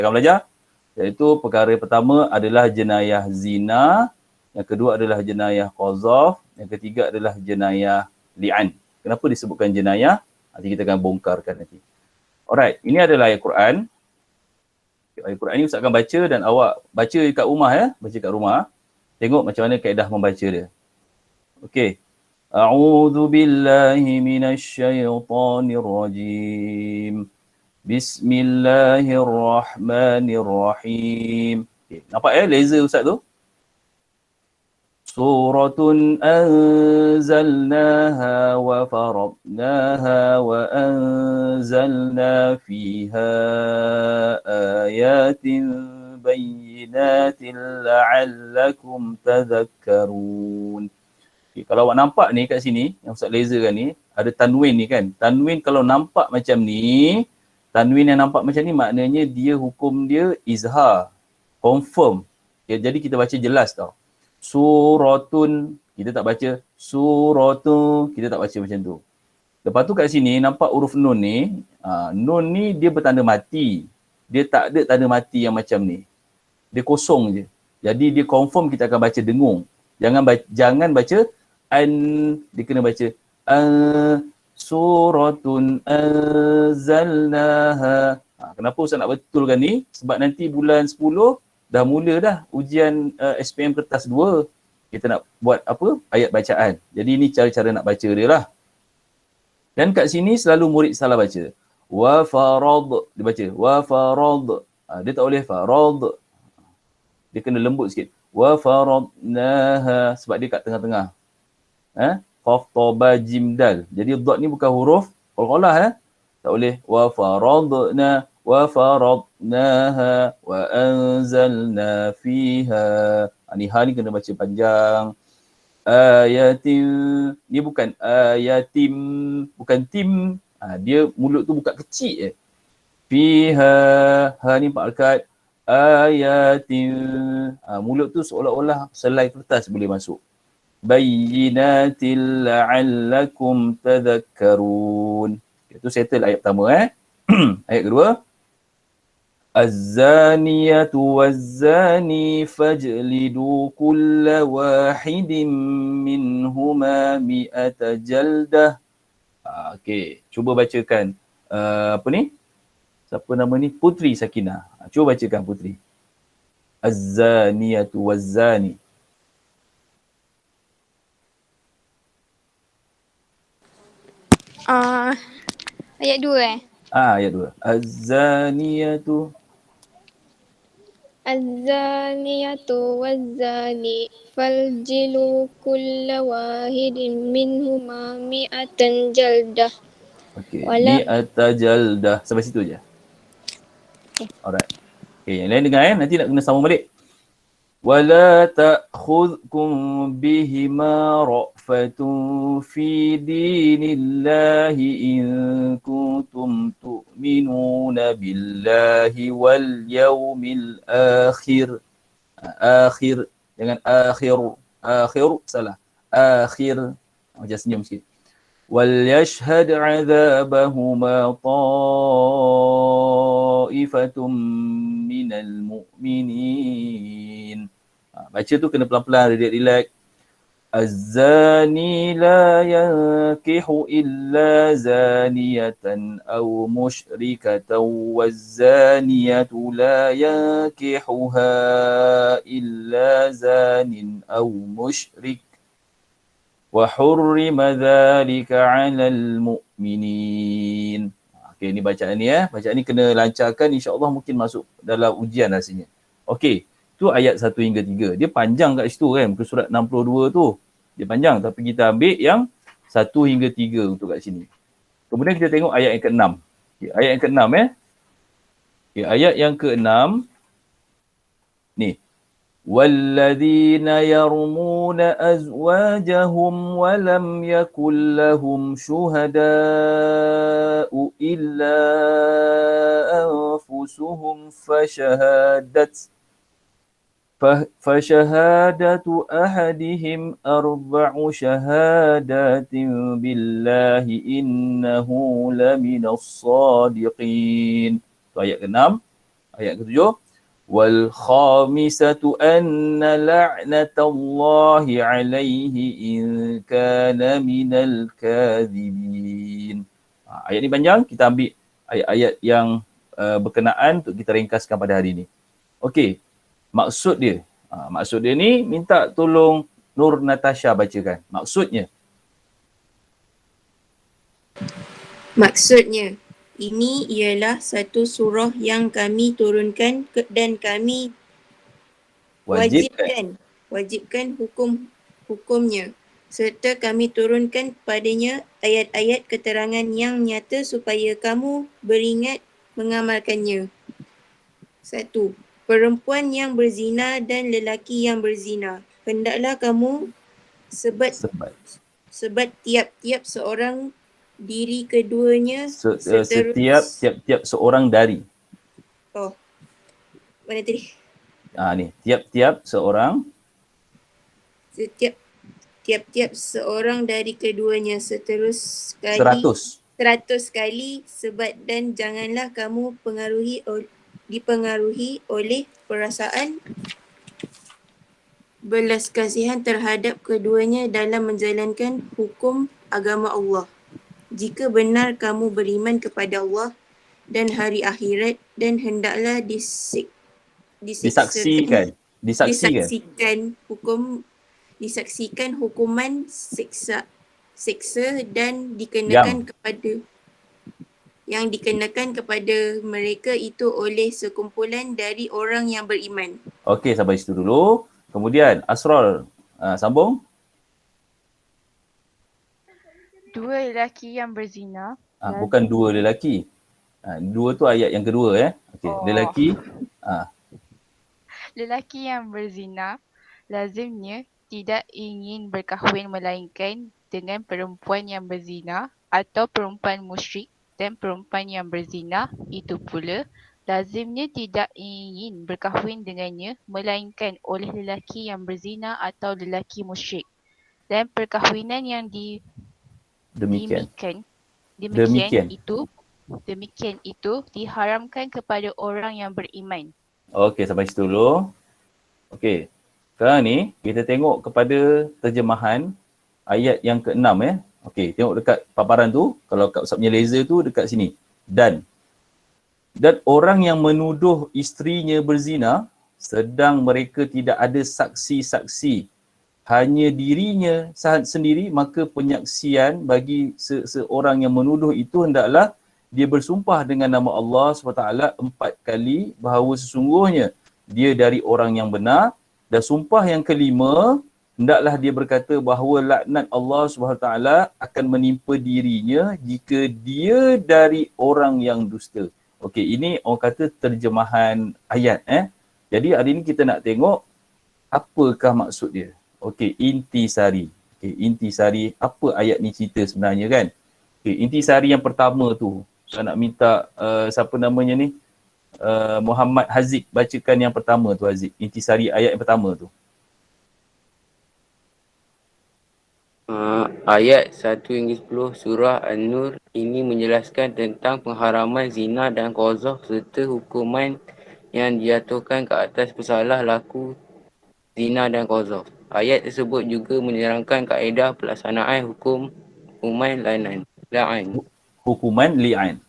akan belajar. Iaitu perkara pertama adalah jenayah zina, yang kedua adalah jenayah qazaf, yang ketiga adalah jenayah li'an. Kenapa disebutkan jenayah? Nanti kita akan bongkarkan nanti. Alright, ini adalah ayat Quran. Ayat Quran ni Ustaz akan baca dan awak baca kat rumah ya, baca kat rumah. Tengok macam mana kaedah membaca dia. Okey. A'udzu billahi minasyaitonir rajim. Bismillahirrahmanirrahim. Okay. Nampak laser Ustaz tu? Suratun anzalnaha wa faradnaha wa anzalna fiha ayatin bayyinatin la'allakum tadhakkarun. Okay, kalau awak nampak ni kat sini, yang Ustaz laserkan ni, ada tanwin ni kan. Tanwin kalau nampak macam ni, tanwin yang nampak macam ni maknanya dia hukum dia izhar, confirm. Okay, jadi kita baca jelas tau. Suratun, kita tak baca suratun, kita tak baca macam tu. Lepas tu kat sini nampak huruf nun ni, nun ni dia bertanda mati. Dia tak ada tanda mati yang macam ni. Dia kosong je. Jadi dia confirm kita akan baca dengung. Jangan baca an, dia kena baca suratun anzalnaha. Kenapa Ustaz nak betulkan ni? Sebab nanti bulan 10 dah mula dah ujian SPM kertas 2. Kita nak buat apa? Ayat bacaan. Jadi ini cara-cara nak baca dia lah. Dan kat sini selalu murid salah baca. Wa farad, dia baca wa farad. Dia tak boleh farad. Dia kena lembut sikit. Wa faradnaha, sebab dia kat tengah-tengah. Qaf ta ba jim dal. Jadi dad ni bukan huruf qalqalah tak boleh. Wa faradna wa faradnaha wa anzalna fiha. Ni ha ni kena baca panjang. Ayatin, ni bukan ayatim, bukan tim. Dia mulut tu buka kecil Fiha, ha ni 4 harakat. Ayatin, mulut tu seolah-olah selai kertas boleh masuk. Bayyinatil la'allakum tadhakkarun. Itu settle ayat pertama Ayat kedua. Az-zaniyatu waz-zani fajlidu kulla wahidin minhuma mi'ata jaldah. Okey, cuba bacakan apa ni? Siapa nama ni? Putri Sakinah. Cuba bacakan Putri. Az-zaniyatu waz-zani. Ayat 2 Ayat 2. Az-zaniyatu. Az-zaniyatu waz-zani faljilu kulla wahidin minhuma mi'atan jaldah. Okey, mi'ata jaldah. Sampai situ je. Alright. Okey, yang lain dengar nanti nak kena sambung balik. ولا تأخذكم بهما رأفة في دين الله إن كنتم تؤمنون بالله واليوم الآخر. آخر, jangan akhir, salah. Akhir, macam senyum sikit. وَلْيَشْهَدْ عَذَابَهُمَا طَائِفَةٌ مِّنَ الْمُؤْمِنِينَ. Baca tu kena pelan-pelan, relax. الزَّانِي لَا يَنكِحُ إِلَّا زَانِيَةً أَوْ مُشْرِكَةً وَالزَّانِيَةُ لَا يَنكِحُهَا إِلَّا زَانٍ أَوْ مُشْرِكٌ وَحُرِّمَ ذَلِكَ عَلَى الْمُؤْمِنِينَ. Okey, ni bacaan ni Bacaan ni kena lancarkan, insya-Allah mungkin masuk dalam ujian rasanya. Okey, tu ayat 1 hingga 3. Dia panjang kat situ kan, muka surat 62 tu. Dia panjang tapi kita ambil yang 1 hingga 3 untuk kat sini. Kemudian kita tengok ayat yang ke-6. Okay, ayat yang ke-6 Okay, ayat yang ke-6 ni. وَالَّذِينَ يَرْمُونَ أَزْوَاجَهُمْ وَلَمْ يَكُنْ لَهُمْ شُهَدَاءُ إِلَّا أَنفُسُهُمْ فَشَهَادَةُ أَحَدِهِمْ أَرْبَعُ شَهَادَاتٍ بِاللَّهِ إِنَّهُ لَمِنَ الصَّادِقِينَ. Ayat ke-6. Ayat ketujuh. Wal khamisatu anna la'natallahi alaihi in kana minal kadhibin. Ayat ni panjang, kita ambil ayat-ayat yang berkenaan untuk kita ringkaskan pada hari ini. Okey, maksud dia. Maksud dia ni minta tolong Nur Natasha bacakan. Maksudnya. Maksudnya, ini ialah satu surah yang kami turunkan dan kami wajibkan hukumnya serta kami turunkan padanya ayat-ayat keterangan yang nyata supaya kamu beringat mengamalkannya. 1. Perempuan yang berzina dan lelaki yang berzina. Hendaklah kamu sebat tiap-tiap seorang diri keduanya tiap-tiap seorang dari. Oh. Mana tadi? Ni, tiap-tiap seorang. Tiap-tiap seorang dari keduanya seterus kali 100 kali sebat dan janganlah kamu dipengaruhi oleh perasaan belas kasihan terhadap keduanya dalam menjalankan hukum agama Allah. Jika benar kamu beriman kepada Allah dan hari akhirat dan hendaklah disaksikan hukuman siksa dan dikenakan kepada mereka itu oleh sekumpulan dari orang yang beriman. Okey, sampai situ dulu. Kemudian Asrul, sambung. Dua lelaki yang berzina. Bukan dua lelaki. Dua tu ayat yang kedua Okey, lelaki. Lelaki yang berzina lazimnya tidak ingin berkahwin melainkan dengan perempuan yang berzina atau perempuan musyrik, dan perempuan yang berzina itu pula lazimnya tidak ingin berkahwin dengannya melainkan oleh lelaki yang berzina atau lelaki musyrik, dan perkahwinan yang demikian itu diharamkan kepada orang yang beriman. Okey, sampai situ dulu. Okey. Sekarang ni kita tengok kepada terjemahan ayat yang ke-6 Okey, tengok dekat paparan tu, kalau kat Ustaz punya laser tu dekat sini. Dan orang yang menuduh isterinya berzina sedang mereka tidak ada saksi-saksi, hanya dirinya sendiri, maka penyaksian bagi seorang yang menuduh itu hendaklah dia bersumpah dengan nama Allah SWT 4 kali bahawa sesungguhnya dia dari orang yang benar, dan sumpah yang kelima hendaklah dia berkata bahawa laknat Allah SWT akan menimpa dirinya jika dia dari orang yang dusta. Okey, ini orang kata terjemahan ayat Jadi hari ini kita nak tengok apakah maksud dia. Okey, intisari. Okey, intisari, apa ayat ni cerita sebenarnya kan? Okey, intisari yang pertama tu, saya nak minta siapa namanya ni? Muhammad Haziq bacakan yang pertama tu, Haziq. Intisari ayat yang pertama tu. Ayat 1-10 surah An-Nur ini menjelaskan tentang pengharaman zina dan qazaf serta hukuman yang dijatuhkan ke atas pesalah laku zina dan qazaf. Ayat tersebut juga menerangkan kaedah pelaksanaan hukuman li'an.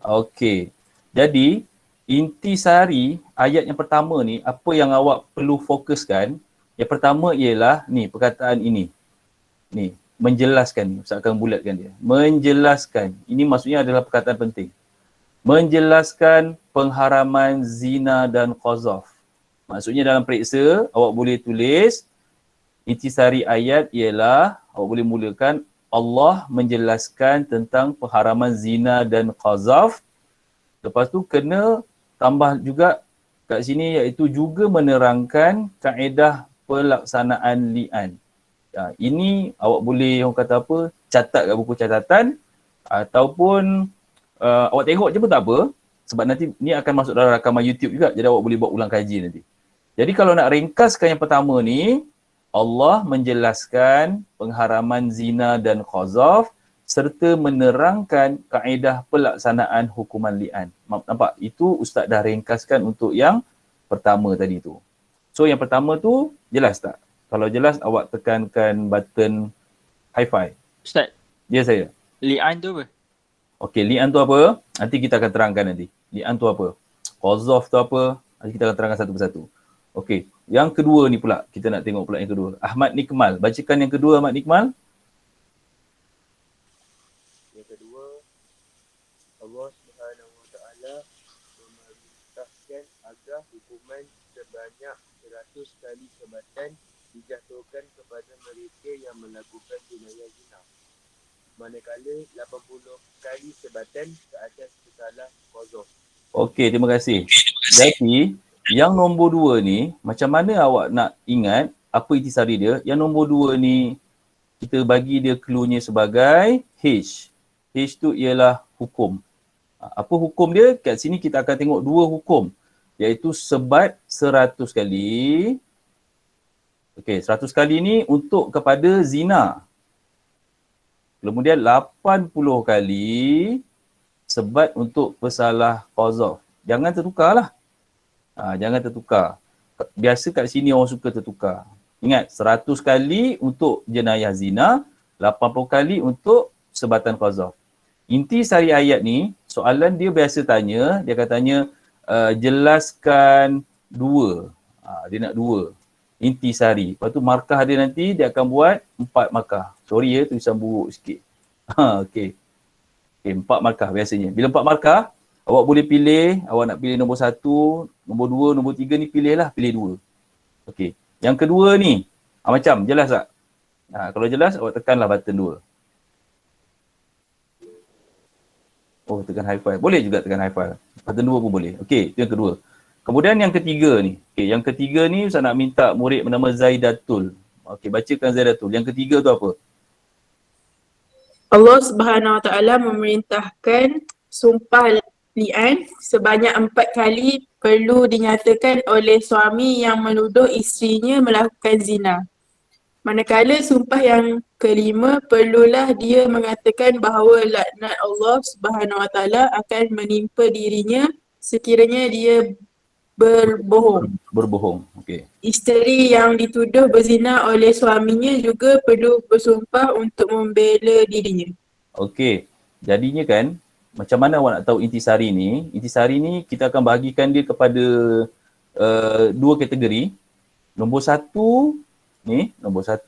Okey. Jadi intisari ayat yang pertama ni, apa yang awak perlu fokuskan? Yang pertama ialah ni, perkataan ini. Ni, menjelaskan ni. Ustaz akan bulatkan dia. Menjelaskan. Ini maksudnya adalah perkataan penting. Menjelaskan pengharaman zina dan qazaf. Maksudnya dalam periksa, awak boleh tulis intisari ayat ialah, awak boleh mulakan Allah menjelaskan tentang pengharaman zina dan qazaf. Lepas tu kena tambah juga kat sini iaitu juga menerangkan kaedah pelaksanaan li'an. Ini awak boleh orang kata apa, catat kat buku catatan ataupun awak tengok je pun tak apa, sebab nanti ni akan masuk dalam rakaman YouTube juga, jadi awak boleh buat ulang kaji nanti. Jadi kalau nak ringkaskan yang pertama ni, Allah menjelaskan pengharaman zina dan qazaf serta menerangkan kaedah pelaksanaan hukuman li'an. Nampak? Itu Ustaz dah ringkaskan untuk yang pertama tadi tu. So yang pertama tu jelas tak? Kalau jelas awak tekankan button high five. Ustaz, Ya saya. li'an tu apa? Okey, li'an tu apa? Nanti kita akan terangkan nanti. Li'an tu apa? Qazaf tu apa? Nanti kita akan terangkan satu persatu. Okey, yang kedua ni pula. Kita nak tengok pula yang kedua. Ahmad Nikmal. Bacakan yang kedua Ahmad Nikmal. Yang kedua, Allah Subhanahu Wa Taala memerintahkan agar hukuman sebanyak 100 kali sebatan dijatuhkan kepada mereka yang melakukan jenayah zina. Manakala 80 kali sebatan ke atas bersalah qazaf. Okey, terima kasih. Jadi, yang nombor 2 ni, macam mana awak nak ingat apa intisari dia? Yang nombor 2 ni, kita bagi dia clue-nya sebagai H. H tu ialah hukum. Apa hukum dia? Kat sini kita akan tengok 2 hukum. Iaitu sebat 100 kali. Okey, 100 kali ni untuk kepada zina. Kemudian 80 kali sebat untuk pesalah qazaf. Jangan tertukarlah. Jangan tertukar. Biasa kat sini orang suka tertukar. Ingat, 100 kali untuk jenayah zina, 80 kali untuk sebatan qazaf. Inti sari ayat ni, soalan dia biasa tanya, dia akan tanya, jelaskan 2. Dia nak 2. Inti sari. Lepas tu markah dia nanti, dia akan buat 4 markah. Sorry ya, tulisan buruk sikit. Okey. Okay, 4 markah biasanya. Bila 4 markah, awak boleh pilih, awak nak pilih nombor 1, nombor 2, nombor 3 ni pilihlah, pilih 2. Okey. Yang kedua ni, macam jelas tak? Kalau jelas, awak tekanlah button 2. Oh, tekan high five. Boleh juga tekan high five. Button 2 pun boleh. Okey, itu yang kedua. Kemudian yang ketiga ni. Okey, yang ketiga ni saya nak minta murid bernama Zaidatul. Okey, bacakan Zaidatul. Yang ketiga tu apa? Allah Subhanahu Wa Taala memerintahkan sumpah li'an sebanyak 4 kali perlu dinyatakan oleh suami yang menuduh isterinya melakukan zina. Manakala sumpah yang kelima perlulah dia mengatakan bahawa laknat Allah Subhanahu Wa Taala akan menimpa dirinya sekiranya dia berbohong. Berbohong. Okey. Isteri yang dituduh berzina oleh suaminya juga perlu bersumpah untuk membela dirinya. Okey. Jadinya kan, macam mana awak nak tahu intisari ni? Intisari ni kita akan bahagikan dia kepada 2 kategori. Nombor 1 ni, nombor 1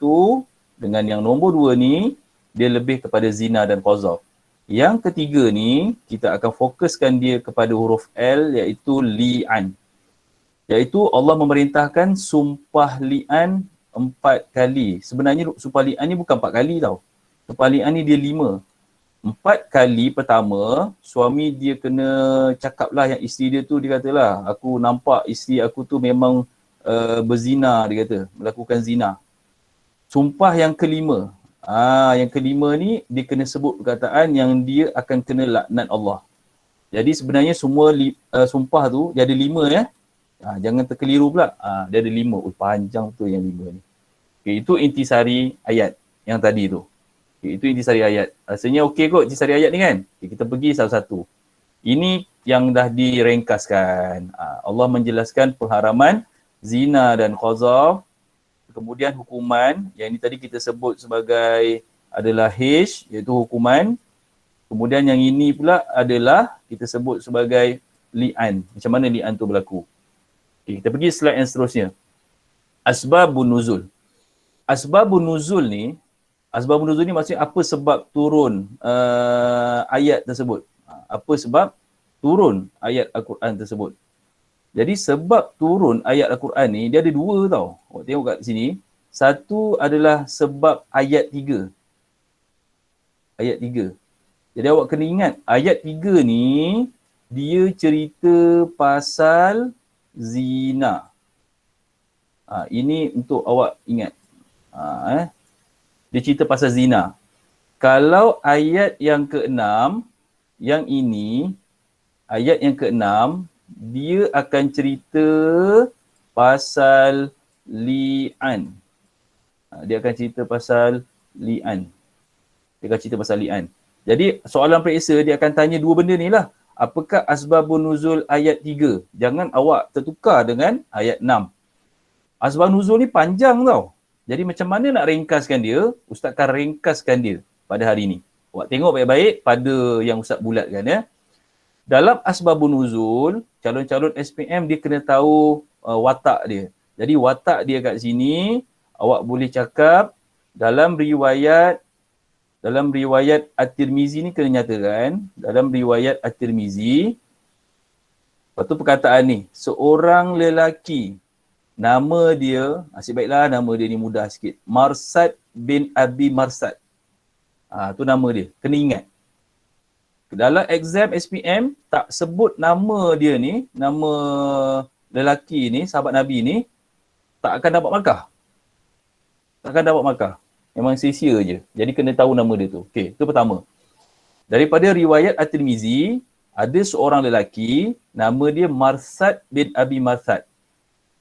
dengan yang nombor 2 ni, dia lebih kepada zina dan qazaf. Yang ketiga ni, kita akan fokuskan dia kepada huruf L iaitu li'an. Iaitu Allah memerintahkan sumpah li'an 4 kali. Sebenarnya sumpah li'an ni bukan 4 kali tau. Sumpah li'an ni dia 5. 4 kali pertama, suami dia kena cakap lah yang isteri dia tu, dia kata lah, aku nampak isteri aku tu memang berzina, dia kata, melakukan zina. Sumpah yang kelima. Yang kelima ni, dia kena sebut perkataan yang dia akan kena laknat Allah. Jadi sebenarnya semua sumpah tu, dia ada 5 ya. Jangan terkeliru pula. Dia ada 5. Panjang tu yang 5 ni. Okay, itu intisari ayat yang tadi tu. Okay, itu intisari ayat. Rasanya okey kot intisari ayat ni kan? Okay, kita pergi satu-satu. Ini yang dah direngkaskan. Allah menjelaskan pengharaman zina dan qazaf. Kemudian hukuman. Yang ini tadi kita sebut sebagai adalah H, iaitu hukuman. Kemudian yang ini pula adalah kita sebut sebagai li'an. Macam mana li'an tu berlaku? Okay, kita pergi slide yang seterusnya. Asbabun nuzul. Asbabun nuzul ni maksudnya apa sebab turun ayat tersebut. Apa sebab turun ayat Al-Quran tersebut. Jadi sebab turun ayat Al-Quran ni, dia ada 2 tau. Awak tengok kat sini. Satu adalah sebab ayat 3. Ayat 3. Jadi awak kena ingat, ayat 3 ni, dia cerita pasal zina. Ini untuk awak ingat. Dia cerita pasal zina. Kalau ayat yang ke-6, yang ini, ayat yang ke-6, dia akan cerita pasal li'an. Dia akan cerita pasal li'an. Dia akan cerita pasal li'an. Jadi soalan periksa dia akan tanya dua benda ni lah. Apakah asbabun nuzul ayat 3? Jangan awak tertukar dengan ayat 6. Asbab nuzul ni panjang tau. Jadi macam mana nak ringkaskan dia? Ustaz akan ringkaskan dia pada hari ni. Awak tengok baik-baik pada yang Ustaz bulatkan ya. Dalam asbabun nuzul, calon-calon SPM dia kena tahu watak dia. Jadi watak dia kat sini, awak boleh cakap dalam riwayat At-Tirmizi ni kena nyatakan, dalam riwayat At-Tirmizi, lepas tu perkataan ni, seorang lelaki, nama dia, asyik baiklah nama dia ni mudah sikit, Marsad bin Abi Marsad. Tu nama dia, kena ingat. Dalam exam SPM, tak sebut nama dia ni, nama lelaki ni, sahabat Nabi ni, tak akan dapat markah. Tak akan dapat markah. Memang sia-sia je. Jadi kena tahu nama dia tu. Okey, itu pertama. Daripada riwayat At-Tirmizi, ada seorang lelaki, nama dia Marsad bin Abi Marsad.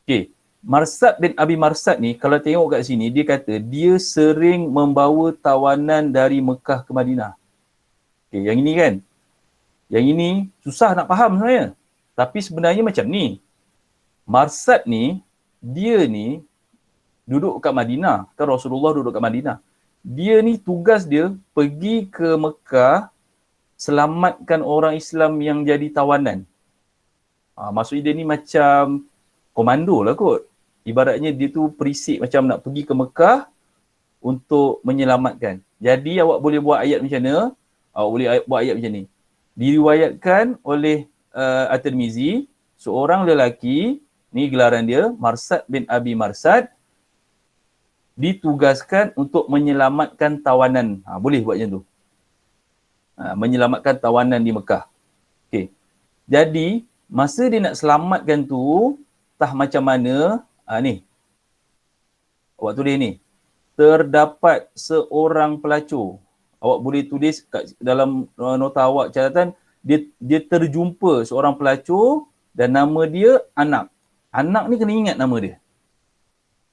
Okey, Marsad bin Abi Marsad ni, kalau tengok kat sini, dia kata dia sering membawa tawanan dari Mekah ke Madinah. Okey, yang ini kan? Yang ini susah nak faham sebenarnya. Tapi sebenarnya macam ni. Marsad ni, dia ni duduk kat Madinah. Kan Rasulullah duduk kat Madinah. Dia ni tugas dia pergi ke Mekah selamatkan orang Islam yang jadi tawanan. Maksudnya dia ni macam komando lah kot. Ibaratnya dia tu perisik macam nak pergi ke Mekah untuk menyelamatkan. Jadi awak boleh buat ayat macam mana? Awak boleh buat ayat macam ni. Diriwayatkan oleh At-Tirmizi, seorang lelaki, ni gelaran dia, Marsad bin Abi Marsad, ditugaskan untuk menyelamatkan tawanan. Boleh buat macam tu. Menyelamatkan tawanan di Mekah. Okey. Jadi, masa dia nak selamatkan tu, tah macam mana, ni. Awak tulis ni. Terdapat seorang pelacur. Awak boleh tulis kat dalam nota awak catatan, dia terjumpa seorang pelacur dan nama dia Anak. Anak ni kena ingat nama dia.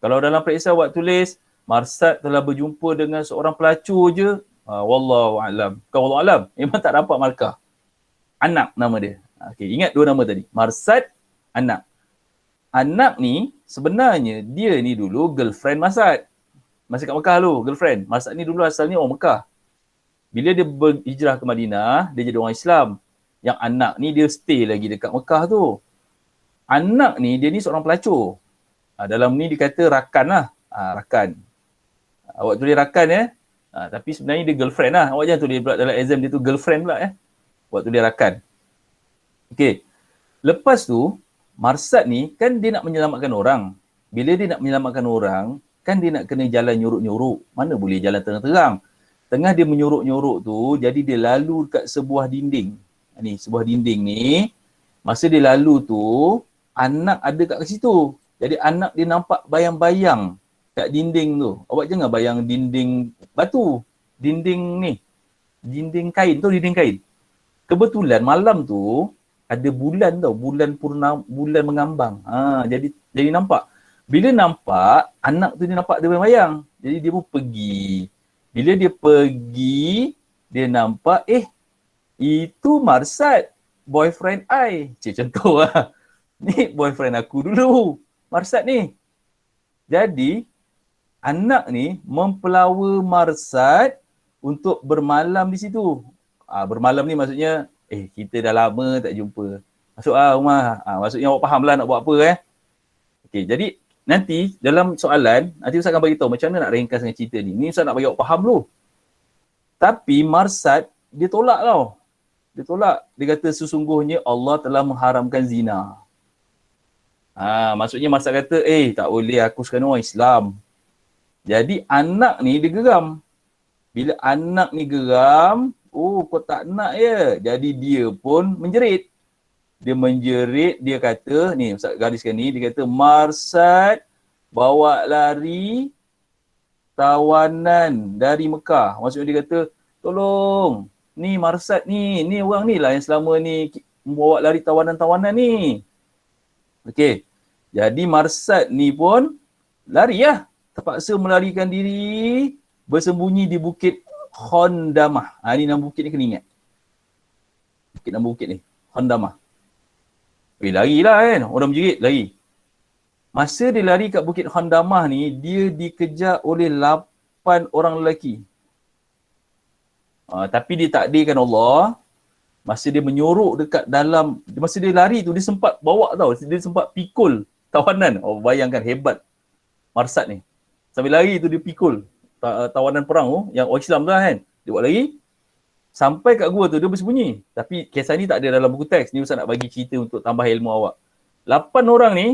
Kalau dalam periksa awak tulis, Marsad telah berjumpa dengan seorang pelacur je, wallahu a'lam. Kau wallahu a'lam, memang tak dapat markah. Anak nama dia. Okey, ingat dua nama tadi. Marsad, Anak. Anak ni sebenarnya dia ni dulu girlfriend Marsad. Masa kat Mekah tu, girlfriend. Marsad ni dulu asalnya orang Mekah. Bila dia berhijrah ke Madinah, dia jadi orang Islam. Yang Anak ni dia stay lagi dekat Mekah tu. Anak ni, dia ni seorang pelacur. Dalam ni dikata rakan lah. Rakan. Awak tulis rakan ya. Tapi sebenarnya dia girlfriend lah. Awak jangan tulis pula dalam exam dia tu girlfriend pula ya. Awak tulis rakan. Okey. Lepas tu, Marsad ni kan dia nak menyelamatkan orang. Bila dia nak menyelamatkan orang, kan dia nak kena jalan nyorok-nyorok. Mana boleh jalan terang-terang. Tengah dia menyorok-nyorok tu, jadi dia lalu dekat sebuah dinding. Ni, sebuah dinding ni. Masa dia lalu tu, Anak ada kat situ. Jadi Anak dia nampak bayang-bayang kat dinding tu. Awak jangan bayang dinding batu. Dinding ni. Dinding kain tu, dinding kain. Kebetulan malam tu ada bulan tau. Bulan purnama, bulan mengambang. Jadi nampak. Bila nampak, Anak tu dia nampak dia bayang-bayang. Jadi dia pun pergi. Bila dia pergi, dia nampak, itu Marsad. Boyfriend I. Contoh lah. Ni boyfriend aku dulu. Marsad ni. Jadi, Anak ni mempelawa Marsad untuk bermalam di situ. Bermalam ni maksudnya, kita dah lama tak jumpa. Masuk rumah. Maksudnya awak faham lah nak buat apa Okey, jadi nanti dalam soalan, nanti Ustaz akan bagi tahu macam mana nak ringkas dengan cerita ni. Ni Ustaz nak bagi awak faham dulu. Tapi Marsad, dia tolak tau. Dia tolak. Dia kata sesungguhnya Allah telah mengharamkan zina. Maksudnya Marsad kata, tak boleh, aku sekarang orang Islam. Jadi Anak ni dia geram. Bila Anak ni geram, kau tak nak ya. Jadi dia pun menjerit. Dia menjerit, dia kata, ni Ustaz gariskan ni, dia kata, Marsad bawa lari tawanan dari Mekah. Maksudnya dia kata, tolong, ni Marsad ni orang ni lah yang selama ni membawa lari tawanan-tawanan ni. Okey. Jadi Marsad ni pun lari lah. Terpaksa melarikan diri, bersembunyi di bukit Khondamah. Ni nama bukit ni kena ingat. Nama bukit ni. Khondamah. Larilah kan. Orang menjerit, lari. Masa dia lari kat Bukit Khondamah ni, dia dikejar oleh 8 orang lelaki. Tapi ditakdirkan Allah, masa dia menyorok dekat dalam, masa dia lari tu, dia sempat bawa tau. Dia sempat pikul tawanan. Bayangkan hebat Marsad ni. Sambil lari tu dia pikul tawanan perang tu, yang orang Islam tu lah kan. Dia buat lari. Sampai kat gua tu, dia bersembunyi. Tapi kisah ni tak ada dalam buku teks. Ni Ustaz nak bagi cerita untuk tambah ilmu awak. 8 orang ni,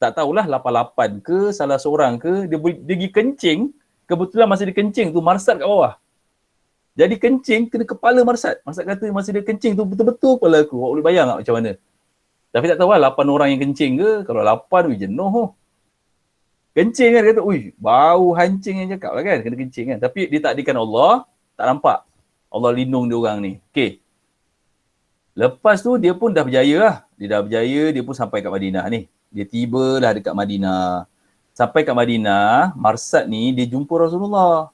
tak tahulah 88 ke, salah seorang ke, dia pergi kencing. Kebetulan masa dia kencing tu, Marsad kat bawah. Jadi kencing kena kepala Marsad. Marsad kata masa dia kencing tu betul-betul kepala aku. Awak boleh bayang tak macam mana? Tapi tak tahulah 8 orang yang kencing ke. Kalau 8, jenuh. Kencing kan, dia kata, bau hancing yang cakap lah kan. Kena kencing kan. Tapi dia takdirkan Allah, tak nampak. Allah lindung dia orang ni. Okey. Lepas tu dia pun dah berjaya lah. Dia dah berjaya, dia pun sampai kat Madinah ni. Dia tibalah dekat Madinah. Sampai kat Madinah, Marsad ni dia jumpa Rasulullah.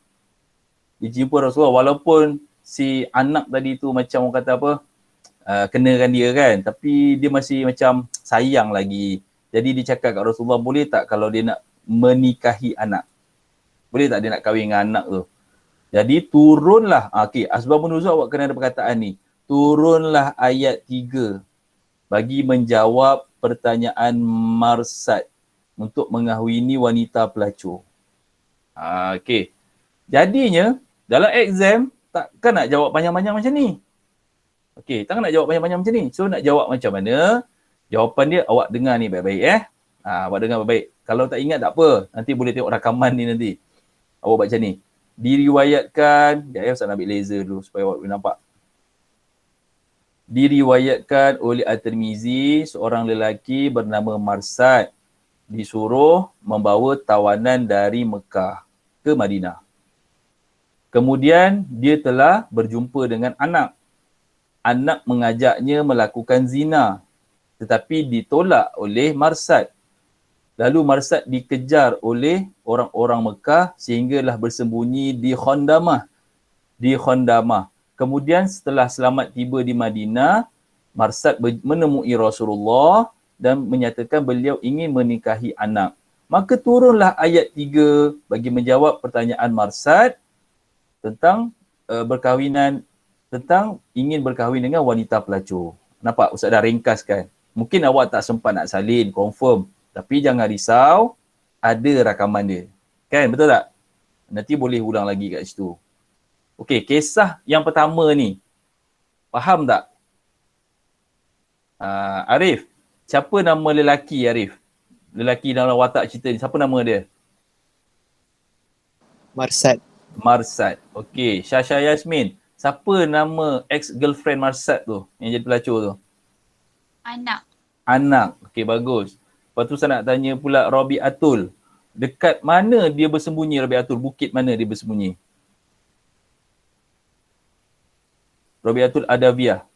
Dia jumpa Rasulullah walaupun si anak tadi tu macam orang kata apa, kenakan dia kan. Tapi dia masih macam sayang lagi. Jadi dia cakap kat Rasulullah, boleh tak kalau dia nak menikahi anak? Boleh tak dia nak kahwin dengan anak tu? Jadi turunlah, asbabun nuzul awak kena ada perkataan ni. Turunlah ayat 3 bagi menjawab pertanyaan Marsad untuk mengahwini wanita pelacur. Okey. Jadinya, dalam exam, takkan nak jawab panjang-panjang macam ni. Okey, takkan nak jawab panjang-panjang macam ni. So, nak jawab macam mana? Jawapan dia, awak dengar ni baik-baik awak dengar baik-baik. Kalau tak ingat tak apa, nanti boleh tengok rakaman ni nanti. Awak baca ni. Diriwayatkan, Ustaz nak ambil laser dulu supaya awak boleh nampak. Diriwayatkan oleh At-Tirmizi, seorang lelaki bernama Marsad disuruh membawa tawanan dari Mekah ke Madinah. Kemudian dia telah berjumpa dengan anak. Anak mengajaknya melakukan zina tetapi ditolak oleh Marsad. Lalu Marsad dikejar oleh orang-orang Mekah sehinggalah bersembunyi di Khondamah. Kemudian setelah selamat tiba di Madinah, Marsad menemui Rasulullah dan menyatakan beliau ingin menikahi anak. Maka turunlah ayat 3 bagi menjawab pertanyaan Marsad tentang berkahwinan, tentang ingin berkahwin dengan wanita pelacur. Nampak Ustaz dah ringkaskan. Mungkin awak tak sempat nak salin, confirm. Tapi jangan risau, ada rakaman dia. Kan, betul tak? Nanti boleh ulang lagi kat situ. Okey, kisah yang pertama ni. Faham tak? Arif, siapa nama lelaki Arif? Lelaki dalam watak cerita ni, siapa nama dia? Marsad. Okey, Syasha Yasmin. Siapa nama ex-girlfriend Marsad tu, yang jadi pelacur tu? Anak. Okey, bagus. Lepas tu saya nak tanya pula Rabi'atul. Dekat mana dia bersembunyi Rabi'atul? Bukit mana dia bersembunyi? Rabi'atul Adawiyah.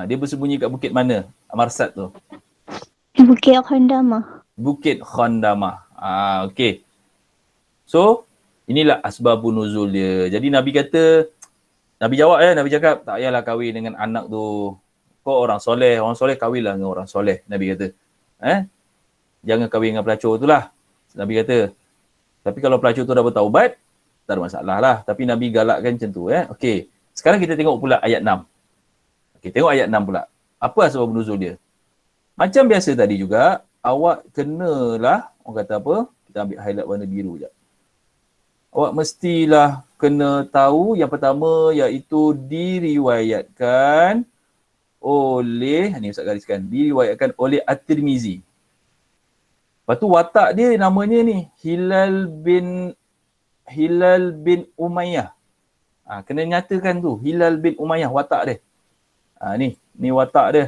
Dia bersembunyi kat bukit mana? Marsad tu. Bukit Khondamah. Okey. So, inilah asbabun nuzul dia. Jadi Nabi kata, Nabi jawab Nabi cakap, tak payahlah kahwin dengan anak tu. Kau orang soleh kahwinlah dengan orang soleh. Nabi kata. Jangan kahwin dengan pelacur tu lah. Nabi kata. Tapi kalau pelacur tu dah bertaubat, tak ada masalah lah. Tapi Nabi galakkan macam tu. Okey. Sekarang kita tengok pula ayat 6. Okey, tengok ayat 6 pula. Apa sebab nuzul dia? Macam biasa tadi juga, awak kenalah, orang kata apa? Kita ambil highlight warna biru je. Awak mestilah kena tahu yang pertama iaitu diriwayatkan oleh, ni Ustaz gariskan, diriwayatkan oleh At-Tirmizi. Lepas tu watak dia namanya ni, Hilal bin Umayyah. Kena nyatakan tu, Hilal bin Umayyah, watak dia. Ni watak dia.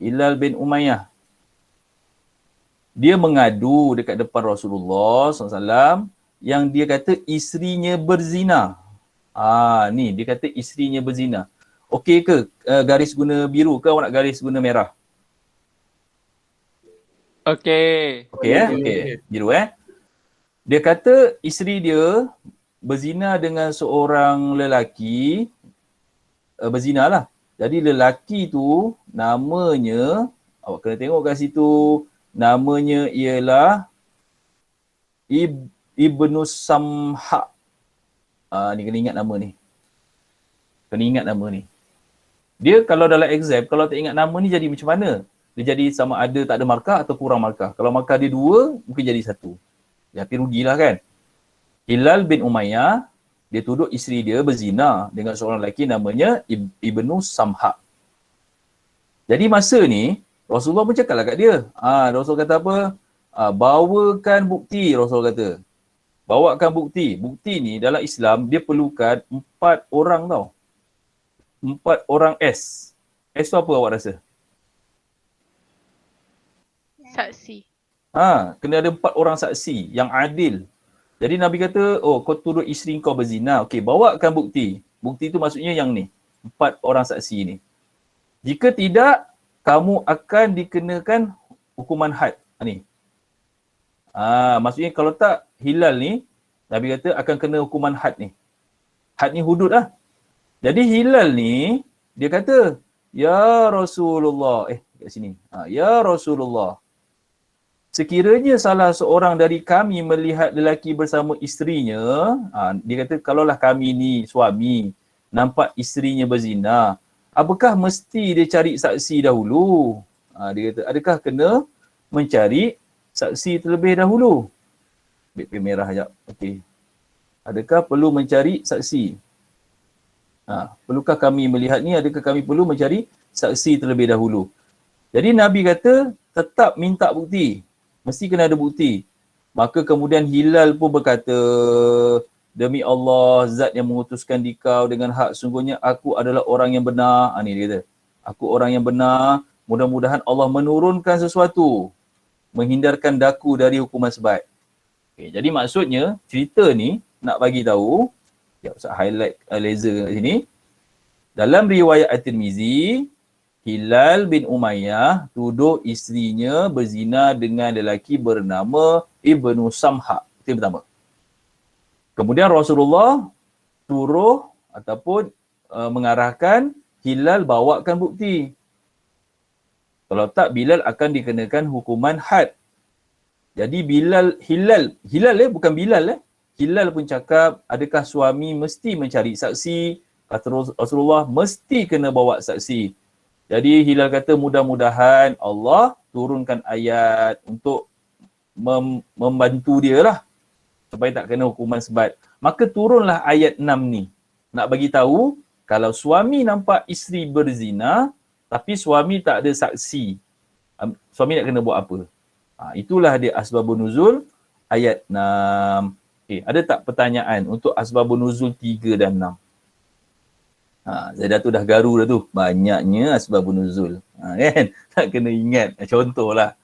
Hilal bin Umayyah. Dia mengadu dekat depan Rasulullah SAW yang dia kata isterinya berzina. Ni dia kata isterinya berzina. Okey ke garis guna biru ke awak nak garis guna merah? Okey. Okey. Biru Dia kata isteri dia berzina dengan seorang lelaki, berzina lah. Jadi lelaki tu namanya, awak kena tengok kat situ, namanya ialah Ibnu Samha. Ni kena ingat nama ni. Kena ingat nama ni. Dia kalau dalam exam, kalau tak ingat nama ni jadi macam mana? Dia jadi sama ada tak ada markah atau kurang markah. Kalau markah dia 2, mungkin jadi 1. Tapi rugilah kan. Hilal bin Umayyah, dia tuduh isteri dia berzina dengan seorang lelaki namanya Ibnu Samha. Jadi masa ni, Rasulullah pun cakap lah kat dia. Rasul kata apa? Bawakan bukti, Rasul kata. Bawakan bukti. Bukti ni dalam Islam, dia perlukan 4 orang tau. 4 orang S. S tu apa awak rasa? Saksi. Kena ada 4 orang saksi yang adil. Jadi Nabi kata, kau tuduh isteri kau berzina. Okey, bawakan bukti. Bukti tu maksudnya yang ni. 4 orang saksi ni. Jika tidak, kamu akan dikenakan hukuman had. Ni. Maksudnya kalau tak, Hilal ni, Nabi kata akan kena hukuman had ni. Had ni hudud lah. Jadi Hilal ni, dia kata, Ya Rasulullah. Kat sini. Ya Rasulullah. Sekiranya salah seorang dari kami melihat lelaki bersama isterinya, dia kata kalaulah kami ni suami nampak isterinya berzina, apakah mesti dia cari saksi dahulu? Dia kata adakah kena mencari saksi terlebih dahulu? BP merah sekejap. Okey. Adakah perlu mencari saksi? Perlukah kami melihat ni? Adakah kami perlu mencari saksi terlebih dahulu? Jadi Nabi kata tetap minta bukti. Mesti kena ada bukti. Maka kemudian Hilal pun berkata, demi Allah, zat yang mengutuskan di kau dengan hak, sungguhnya aku adalah orang yang benar. Ni dia kata, aku orang yang benar, mudah-mudahan Allah menurunkan sesuatu, menghindarkan daku dari hukuman sebat. Okay, jadi maksudnya, cerita ni nak bagi tahu, saya highlight laser kat sini, dalam riwayat At-Tirmizi, Hilal bin Umayyah tuduh isterinya berzina dengan lelaki bernama Ibnu Samha. Itu yang pertama. Kemudian Rasulullah suruh ataupun mengarahkan Hilal bawakan bukti. Kalau tak, Bilal akan dikenakan hukuman had. Jadi Hilal bukan Bilal. Hilal pun cakap, adakah suami mesti mencari saksi? Kata Rasulullah, mesti kena bawa saksi. Jadi Hilal kata mudah-mudahan Allah turunkan ayat untuk membantu dia lah supaya tak kena hukuman sebat. Maka turunlah ayat 6 ni. Nak bagi tahu kalau suami nampak isteri berzina tapi suami tak ada saksi, suami nak kena buat apa? Itulah dia asbabun nuzul ayat 6. Okay, ada tak pertanyaan untuk asbabun nuzul 3 dan 6? Saya dah garu dah tu. Banyaknya asbabun nuzul. Kan? Tak kena ingat. Contohlah.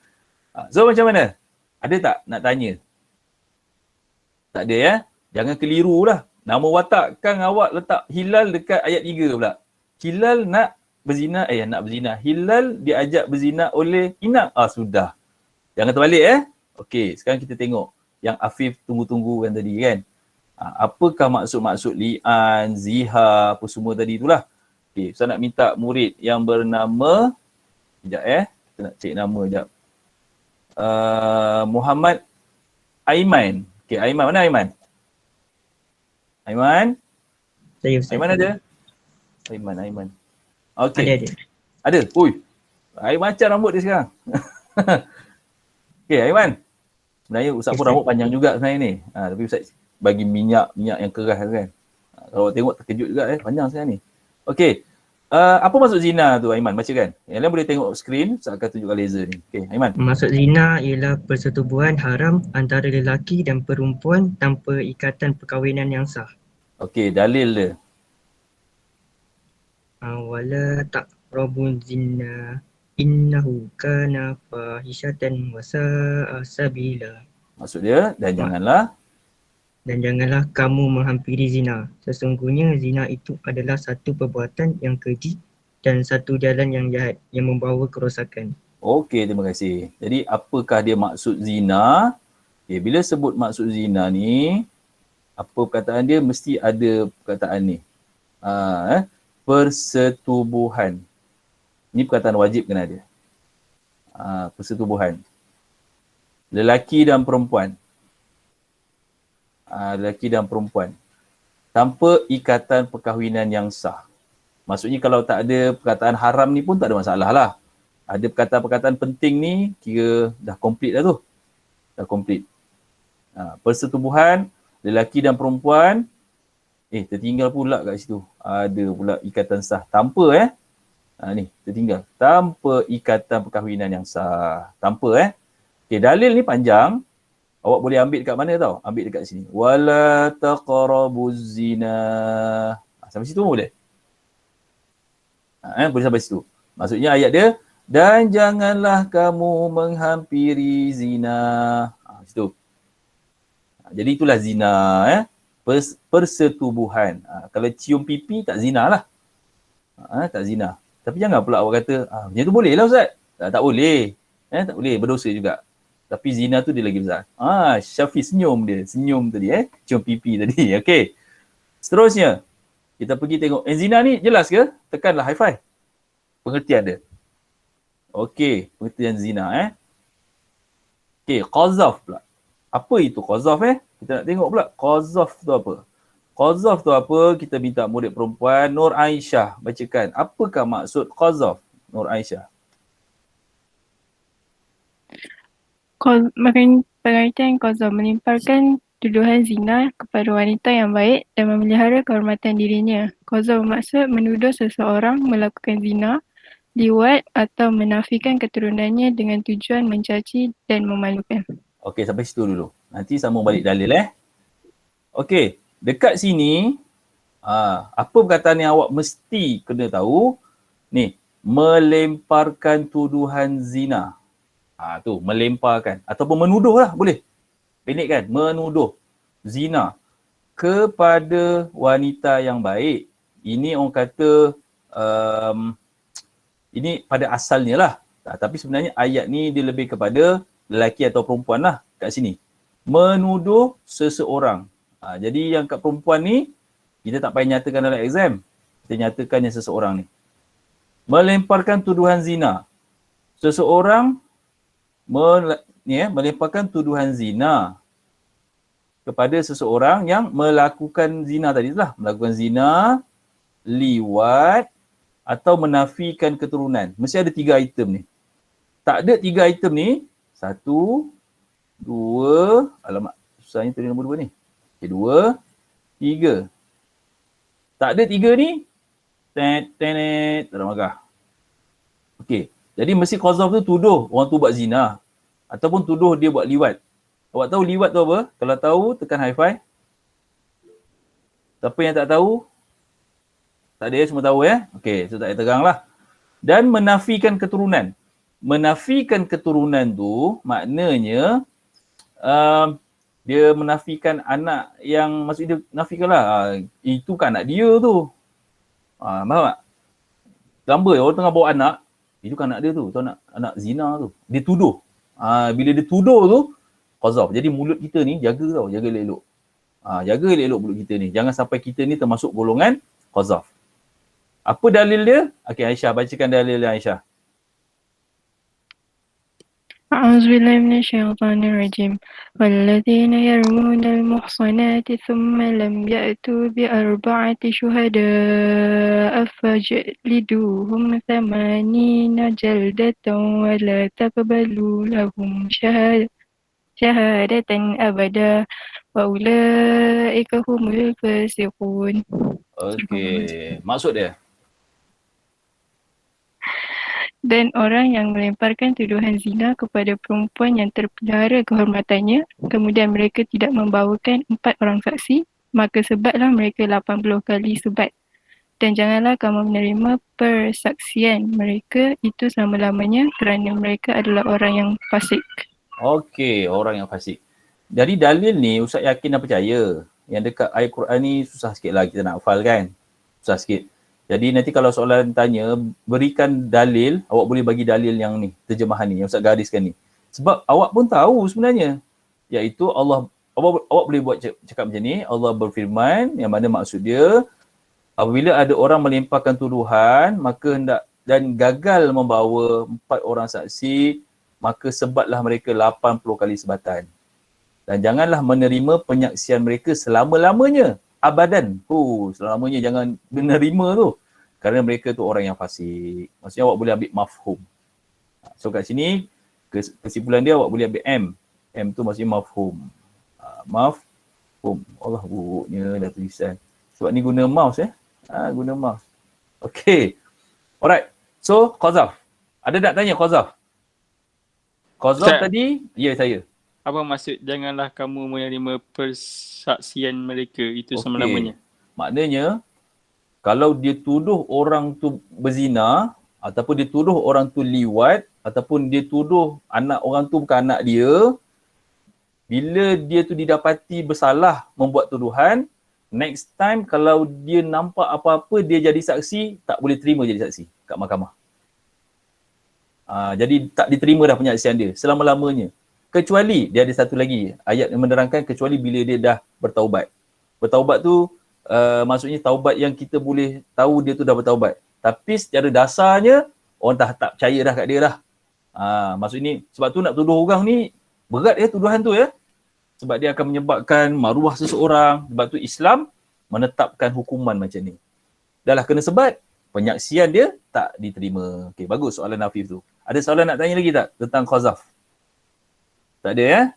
So macam mana? Ada tak nak tanya? Tak ada ya? Jangan keliru lah. Nama watak kan awak letak Hilal dekat ayat 3 pula. Hilal nak berzina. Nak berzina. Hilal diajak berzina oleh Inak. Sudah. Jangan terbalik Okey, sekarang kita tengok yang Afif tunggu-tunggu kan tadi kan. Apakah maksud-maksud li'an, zihar, apa semua tadi itulah. Okey, saya nak minta murid yang bernama, sekejap kita nak cek nama sekejap. Muhammad Aiman. Okey, Aiman, mana Aiman? Aiman? Saya Ustaz. Aiman ada? Aiman. Okey. Ada. Ada? Ui. Aiman macam rambut dia sekarang. Okey, Aiman. Sebenarnya Ustaz pun rambut panjang juga sebenarnya ni. Tapi Ustaz bagi minyak yang keras kan. Kalau tengok terkejut juga panjang sekarang ni. Okey. Apa maksud zina tu Aiman? Baca kan? Yang lain boleh tengok skrin, saya akan tunjukkan laser ni. Okey, Aiman. Maksud zina ialah persetubuhan haram antara lelaki dan perempuan tanpa ikatan perkahwinan yang sah. Okey, dalil dia. Wala taqrabun zina innahu kana fahishatan wa sa'a sabila. Maksud dia, dan janganlah kamu menghampiri zina. Sesungguhnya zina itu adalah satu perbuatan yang keji dan satu jalan yang jahat yang membawa kerosakan. Okey, terima kasih. Jadi apakah dia maksud zina? Bila sebut maksud zina ni, apa perkataan dia, mesti ada perkataan ni. Persetubuhan. Ni perkataan wajib kena ada. Persetubuhan. Lelaki dan perempuan. Lelaki dan perempuan. Tanpa ikatan perkahwinan yang sah. Maksudnya kalau tak ada perkataan haram ni pun tak ada masalah lah. Ada perkataan-perkataan penting ni, kira dah komplit dah tu. Dah komplit. Persetubuhan, lelaki dan perempuan. Tertinggal pula kat situ. Ada pula ikatan sah. Tanpa ni, tertinggal. Tanpa ikatan perkahwinan yang sah. Tanpa dalil ni panjang. Awak boleh ambil dekat mana tau? Ambil dekat sini. Wala taqrabuz zina. Sampai situ pun boleh. Boleh sampai situ. Maksudnya ayat dia, dan janganlah kamu menghampiri zina. Situ. Jadi itulah zina. Persetubuhan. Kalau cium pipi tak zina lah. Tak zina. Tapi jangan pula awak kata, macam tu boleh lah Ustaz. Tak boleh. Tak boleh, berdosa juga. Tapi zina tu dia lagi besar. Syafiq senyum dia. Senyum tadi cium pipi tadi. Okey. Seterusnya, kita pergi tengok. Zina ni jelas ke? Tekanlah high five. Pengertian dia. Okey, pengertian zina Okey, qazaf pula. Apa itu qazaf Kita nak tengok pula. Qazaf tu apa? Qazaf tu apa? Kita minta murid perempuan Nur Aisyah bacakan. Apakah maksud qazaf? Nur Aisyah. Pengertian qazaf melimparkan tuduhan zina kepada wanita yang baik dan memelihara kehormatan dirinya. Qazaf bermaksud menuduh seseorang melakukan zina, liwat atau menafikan keturunannya dengan tujuan mencaci dan memalukan. Okey, sampai situ dulu. Nanti sambung balik dalil Okey, dekat sini apa perkataan yang awak mesti kena tahu? Ni, melemparkan tuduhan zina. Tu, melemparkan ataupun menuduh lah, boleh. Pendek kan? Menuduh zina kepada wanita yang baik. Ini orang kata ini pada asalnya lah. Tapi sebenarnya ayat ni dia lebih kepada lelaki atau perempuan lah kat sini. Menuduh seseorang. Jadi yang kat perempuan ni, kita tak payah nyatakan dalam exam. Kita nyatakan yang seseorang ni. Melemparkan tuduhan zina. Seseorang melemparkan tuduhan zina kepada seseorang yang melakukan zina tadi lah. Melakukan zina, liwat atau menafikan keturunan. Mesti ada 3 item ni. Tak ada 3 item ni. 1, 2, alamak, susahnya tulis nombor 2 ni. 2, 3. Tak ada 3 ni. Tak ada markah. Okey. Jadi mesti qazaf tu tuduh orang tu buat zina. Ataupun tuduh dia buat liwat. Awak tahu liwat tu apa? Kalau tahu, tekan high five. Siapa yang tak tahu? Tak ada, semua tahu Okey, so tak payah tegang lah. Dan menafikan keturunan. Menafikan keturunan tu maknanya dia menafikan anak yang, maksudnya dia nafikan lah. Itu kan anak dia tu. Faham tak? Gambar orang tengah bawa anak, itu kan anak dia tu anak zina tu. Dia tuduh. Bila dia tuduh tu, qazaf. Jadi mulut kita ni jaga tau, jaga elok-elok. Jaga elok-elok mulut kita ni. Jangan sampai kita ni termasuk golongan qazaf. Apa dalil dia? Okey, Aisyah, bacakan dalil dia, Aisyah. A'udzubillahi minasyaitonirrajim. Walladzina yarmuna al-muhsanati thumma lam ya'tu bi arba'ati syuhada'a fajliduhum 80 jaldatan wa la taqbalu lahum syahadatan abada wa ulaika humul fasiqun. Okey, maksud dia? Dan orang yang melemparkan tuduhan zina kepada perempuan yang terpelihara kehormatannya, kemudian mereka tidak membawakan 4 orang saksi, maka sebatlah mereka 80 kali sebat. Dan janganlah kamu menerima persaksian mereka itu selama-lamanya kerana mereka adalah orang yang fasik. Okey, orang yang fasik. Jadi dalil ni Ustaz yakin dan percaya. Yang dekat ayat Quran ni susah sikit lah kita nak hafal kan. Susah sikit. Jadi nanti kalau soalan tanya, berikan dalil, awak boleh bagi dalil yang ni, terjemahan ni, yang Ustaz gariskan ni. Sebab awak pun tahu sebenarnya, iaitu Allah awak boleh buat cakap macam ni. Allah berfirman yang mana maksud dia, apabila ada orang melimpahkan tuduhan maka hendak dan gagal membawa 4 orang saksi, maka sebatlah mereka 80 kali sebatan. Dan janganlah menerima penyaksian mereka selama-lamanya. Abadan. Selama-lamanya jangan menerima tu. Kerana mereka tu orang yang fasik. Maksudnya awak boleh ambil mafhum. So kat sini, kesimpulan dia awak boleh ambil M. M tu maksudnya mafhum. Mafhum. Allah buruknya dah tulisan. Sebab ni guna mouse guna mouse. Okay. Alright. So, Qazaf. Ada nak tanya Qazaf? Qazaf tadi? Ya, saya. Apa maksud janganlah kamu menerima persaksian mereka itu selama-lamanya? Maknanya, kalau dia tuduh orang tu berzina, ataupun dia tuduh orang tu liwat, ataupun dia tuduh anak orang tu bukan anak dia, bila dia tu didapati bersalah membuat tuduhan, next time kalau dia nampak apa-apa dia jadi saksi, tak boleh terima jadi saksi kat mahkamah. Jadi tak diterima dah penyaksian dia selama-lamanya. Kecuali, dia ada satu lagi ayat yang menerangkan, kecuali bila dia dah bertaubat. Bertaubat tu maksudnya taubat yang kita boleh tahu dia tu dah bertaubat. Tapi secara dasarnya orang tak percaya dah kat dia dah. Maksud ni, sebab tu nak tuduh orang ni berat tuduhan tu sebab dia akan menyebabkan maruah seseorang. Sebab tu Islam menetapkan hukuman macam ni. Dah lah kena sebat, penyaksian dia tak diterima. Okey, bagus soalan Hafif tu. Ada soalan nak tanya lagi tak tentang Qazaf? Tak ada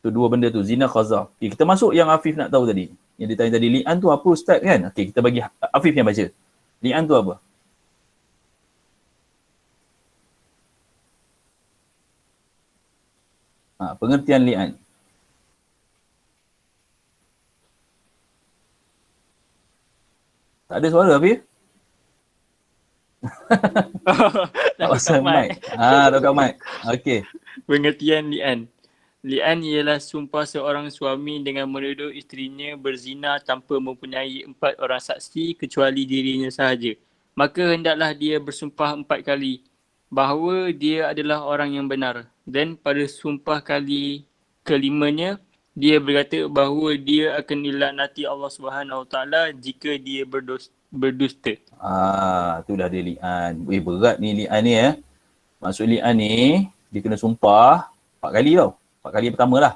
Tu dua benda tu, zina, Qazaf. Okey, kita masuk yang Hafif nak tahu tadi. Yang dia tanya tadi, li'an tu apa Ustaz kan? Okey, kita bagi Hafif yang baca. Li'an tu apa? Pengertian li'an. Tak ada suara Hafif? Tak pasang mic. Tak kat mic. Okey. Pengertian li'an. Li'an ialah sumpah seorang suami dengan menuduh isterinya berzina tanpa mempunyai 4 orang saksi kecuali dirinya sahaja. Maka hendaklah dia bersumpah 4 kali bahawa dia adalah orang yang benar. Dan pada sumpah kali kelimanya, dia berkata bahawa dia akan dilaknati Allah Subhanahu Wa Taala jika dia berdusta. Itulah dia li'an. Berat ni li'an ni Maksud li'an ni, dia kena sumpah 4 kali tau. 4 kali pertama lah.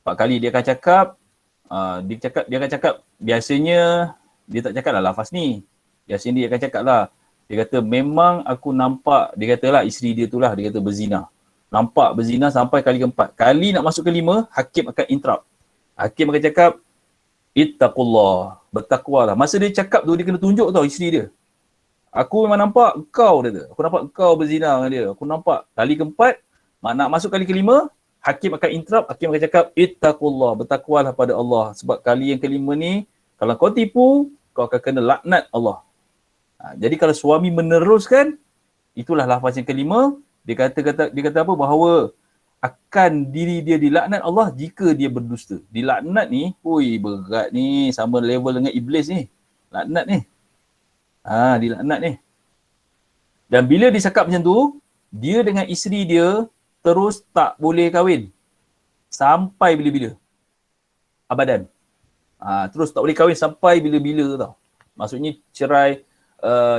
4 kali dia akan cakap, dia akan cakap, biasanya dia tak cakap lah lafaz ni. Biasanya dia akan cakap lah. Dia kata memang aku nampak, dia kata lah isteri dia tu lah, dia kata berzina. Nampak berzina sampai kali keempat. Kali nak masuk kelima, hakim akan interrupt. Hakim akan cakap, ittaqullah, bertakwalah. Masa dia cakap tu, dia kena tunjuk tau isteri dia. Aku memang nampak engkau, dia kata. Aku nampak engkau berzina dengan dia. Aku nampak. Kali keempat, nak masuk kali kelima, hakim akan interrupt, hakim akan cakap, ittaqullah, bertakwalah pada Allah. Sebab kali yang kelima ni, kalau kau tipu, kau akan kena laknat Allah. Jadi kalau suami meneruskan, itulah lafaz yang kelima, dia kata apa? Bahawa akan diri dia dilaknat Allah jika dia berdusta. Dilaknat ni, berat ni, sama level dengan iblis ni. Laknat ni. Dilaknat ni. Dan bila dia cakap macam tu, dia dengan isteri dia terus tak boleh kahwin. Sampai bila-bila. Abadan. Terus tak boleh kahwin sampai bila-bila tau. Maksudnya cerai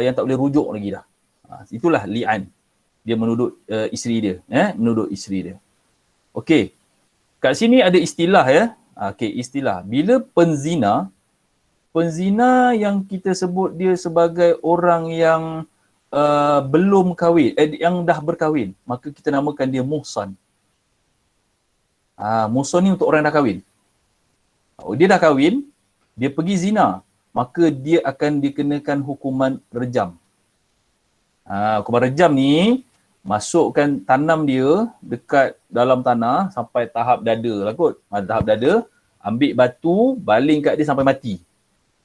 yang tak boleh rujuk lagi dah. Itulah li'an. Dia menuduh isteri dia. Menuduh isteri dia. Okey. Kat sini ada istilah Okey, istilah. Bila penzina yang kita sebut dia sebagai orang yang belum kahwin, yang dah berkahwin, maka kita namakan dia muhsan. Muhsan ni untuk orang yang dah kahwin. Dia dah kahwin, dia pergi zina, maka dia akan dikenakan hukuman rejam. Hukuman rejam ni, masukkan tanam dia dekat dalam tanah sampai tahap dada lah kot. Tahap dada, ambil batu, baling kat dia sampai mati.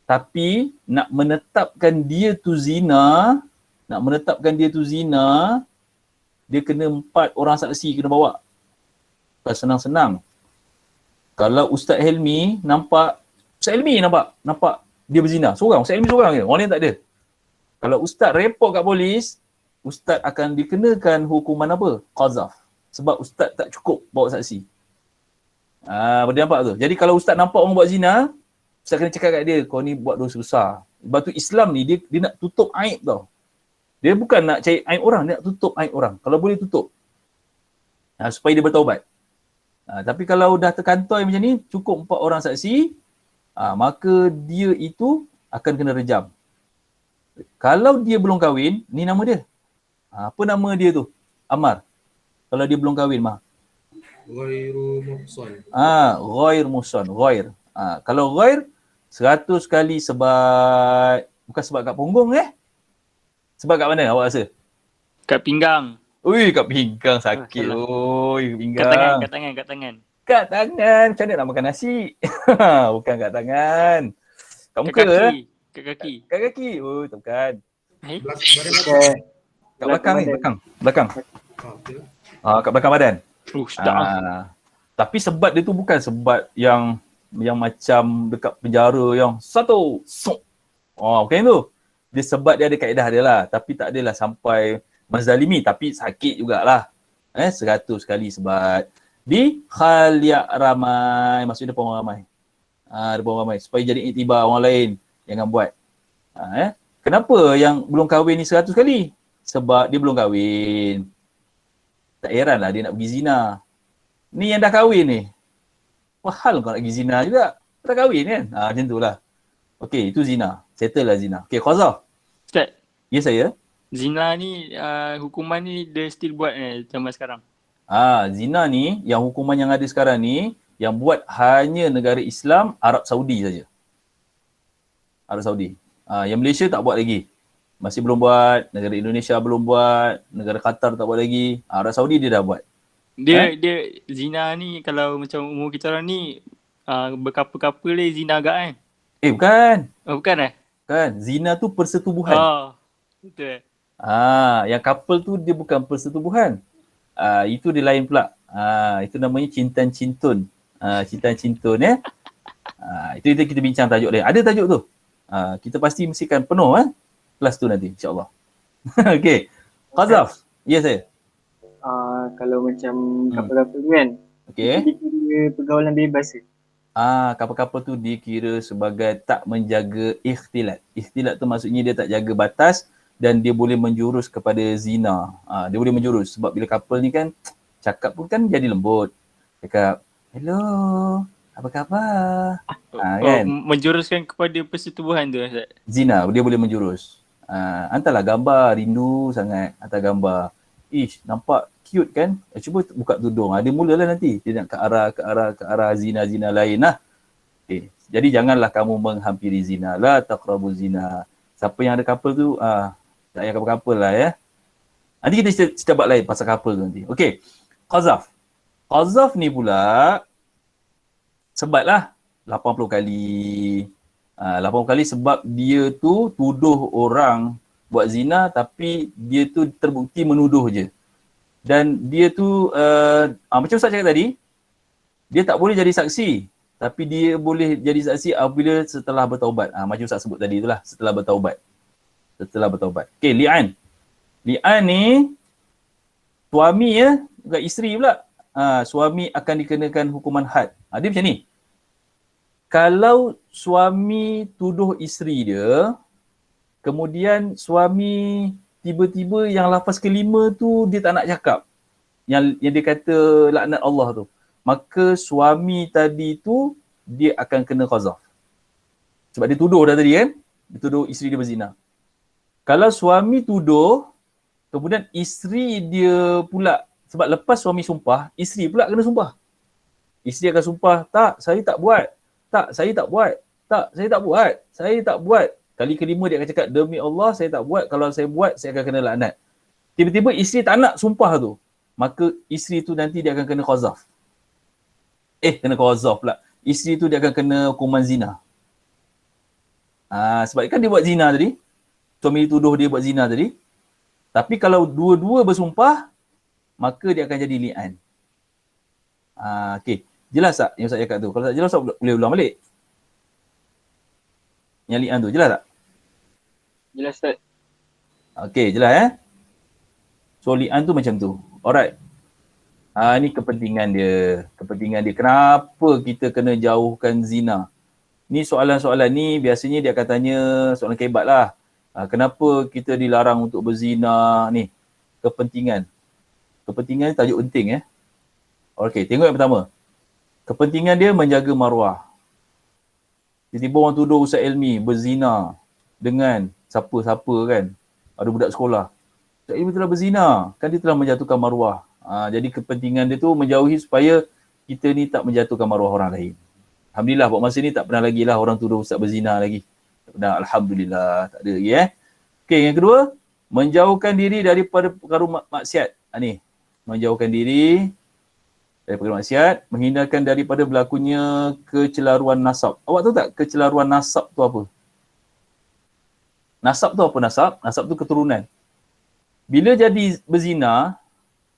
Tapi nak menetapkan dia tu zina, dia kena 4 orang saksi kena bawa. Bukan senang-senang. Kalau Ustaz Helmi nampak dia berzina. Ustaz Helmi seorang je, orang lain tak ada. Kalau Ustaz report kat polis, Ustaz akan dikenakan hukuman apa? Qazaf. Sebab Ustaz tak cukup bawa saksi. Boleh nampak tu. Jadi kalau ustaz nampak orang buat zina, ustaz kena cakap kat dia, kau ni buat dosa besar. Sebab tu Islam ni dia nak tutup aib tau. Dia bukan nak cari aib orang, dia nak tutup aib orang. Kalau boleh tutup. Supaya dia bertaubat. Tapi kalau dah terkantoi macam ni, cukup 4 orang saksi, maka dia itu akan kena rejam. Kalau dia belum kahwin, ni nama dia. Apa nama dia tu? Ammar. Kalau dia belum kahwin, Mah. Ghairu muhsan. Ghair muhsan. Ghair. Kalau ghair, 100 kali sebat. Bukan sebat kat punggung Sebat kat mana awak rasa? Kat pinggang. Ui, kat pinggang sakit. Oi, pinggang. Kat tangan. Kat tangan. Macam mana nak makan nasi? Bukan kat tangan. Kat muka Kat kaki. Kat kaki. Oh, tak bukan. Kat belakang. Kat belakang badan. Sedap. Tapi sebat dia tu bukan sebat yang macam dekat penjara yang satu. Bukan tu. Dia sebat dia ada kaedah dia lah. Tapi tak adalah sampai menzalimi. Tapi sakit jugalah. 100 kali sebat. Di khaliak ramai. Maksudnya depan orang ramai. Depan orang ramai. Supaya jadi iktibar orang lain. Jangan buat. Kenapa yang belum kahwin ni 100 kali? Sebab dia belum kahwin. Tak heran lah dia nak pergi zina. Ni yang dah kahwin ni. Mahal kau nak pergi zina juga. Dah kahwin kan? Macam tu lah. Okey, itu zina. Settle lah zina. Okey, Khazaf. Ustaz. Ya, saya. Zina ni, hukuman ni dia still buat zaman sekarang. Zina ni, yang hukuman yang ada sekarang ni, yang buat hanya negara Islam, Arab Saudi saja. Arab Saudi. Yang Malaysia tak buat lagi. Masih belum buat, negara Indonesia belum buat, negara Qatar tak buat lagi. Arab Saudi dia dah buat. Dia zina ni kalau macam umur kita orang ni berkapal-kapal dia zina agak kan? Bukan. Bukan Bukan. Zina tu persetubuhan. Betul. Yang couple tu dia bukan persetubuhan. Itu dia lain pula. Itu namanya cintan cintun. Cintan cintun itu kita bincang tajuk lain. Ada tajuk tu. Kita pasti mestikan penuh kelas tu nanti insya-Allah. Okey. Khazaf. Ya saya. Kalau macam kapal-kapal tu kan. Okey. Dia kira pergaulan bebas ke? Kapal-kapal tu dikira sebagai tak menjaga ikhtilat. Ikhtilat tu maksudnya dia tak jaga batas dan dia boleh menjurus kepada zina. Dia boleh menjurus sebab bila kapal ni kan cakap pun kan jadi lembut. Cakap, hello, apa khabar? Kan? Menjuruskan kepada persetubuhan tu Ustaz. Zina, dia boleh menjurus. Hantarlah gambar, rindu sangat hantar gambar. Nampak cute kan? Cuba buka tudung. Dia mulalah nanti. Dia nak ke arah zina-zina lain lah. Okay. Jadi janganlah kamu menghampiri zina. La taqrabu zina. Siapa yang ada couple tu, tak payah couple lah ya. Nanti kita cerita bab lain pasal couple tu nanti. Okay. Khazaf. Khazaf ni pula sebatlah 80 kali. 80 kali sebab dia tu tuduh orang buat zina tapi dia tu terbukti menuduh je. Dan dia tu macam Ustaz cakap tadi, dia tak boleh jadi saksi tapi dia boleh jadi saksi apabila setelah bertaubat. Macam Ustaz sebut tadi itulah, setelah bertaubat. Okey, li'an. Li'an ni suami bukan isteri pula. Suami akan dikenakan hukuman had. Dia macam ni. Kalau suami tuduh isteri dia, kemudian suami tiba-tiba yang lafaz kelima tu dia tak nak cakap. Yang dia kata laknat Allah tu. Maka suami tadi tu dia akan kena qazaf. Sebab dia tuduh dah tadi kan? Dia tuduh isteri dia berzina. Kalau suami tuduh, kemudian isteri dia pula, sebab lepas suami sumpah, isteri pula kena sumpah. Isteri akan sumpah, tak, saya tak buat. Tak, saya tak buat. Tak, saya tak buat. Saya tak buat. Kali kelima dia akan cakap, demi Allah saya tak buat. Kalau saya buat, saya akan kena laknat. Tiba-tiba isteri tak nak sumpah tu. Maka isteri tu nanti dia akan kena qazaf. Kena qazaf pula. Isteri tu dia akan kena hukuman zina. Sebab kan dia buat zina tadi. Suami tuduh dia buat zina tadi. Tapi kalau dua-dua bersumpah, maka dia akan jadi li'an. Okey. Jelas tak yang saya cakap tu? Kalau tak jelas, boleh ulang balik. Yang li'an tu, jelas tak? Jelas tak? Okey, jelas So li'an tu macam tu. Alright. Ni kepentingan dia. Kepentingan dia. Kenapa kita kena jauhkan zina? Ni soalan-soalan ni biasanya dia akan tanya soalan kebat lah. Kenapa kita dilarang untuk berzina ni? Kepentingan. Kepentingan ni tajuk penting Okey, tengok yang pertama. Kepentingan dia menjaga maruah. Tiba-tiba orang tuduh Ustaz Elmi berzina dengan siapa-siapa kan. Ada budak sekolah. Ustaz Elmi telah berzina. Kan dia telah menjatuhkan maruah. Jadi kepentingan dia tu menjauhi supaya kita ni tak menjatuhkan maruah orang lain. Alhamdulillah buat masa ni tak pernah lagi lah orang tuduh Ustaz berzina lagi. Tak pernah. Alhamdulillah. Tak ada lagi Okey, yang kedua. Menjauhkan diri daripada perkara maksiat. Ni. Menjauhkan diri daripada maksiat, menghindarkan daripada berlakunya kecelaruan nasab. Awak tahu tak kecelaruan nasab tu apa? Nasab tu apa nasab? Nasab tu keturunan. Bila jadi berzina,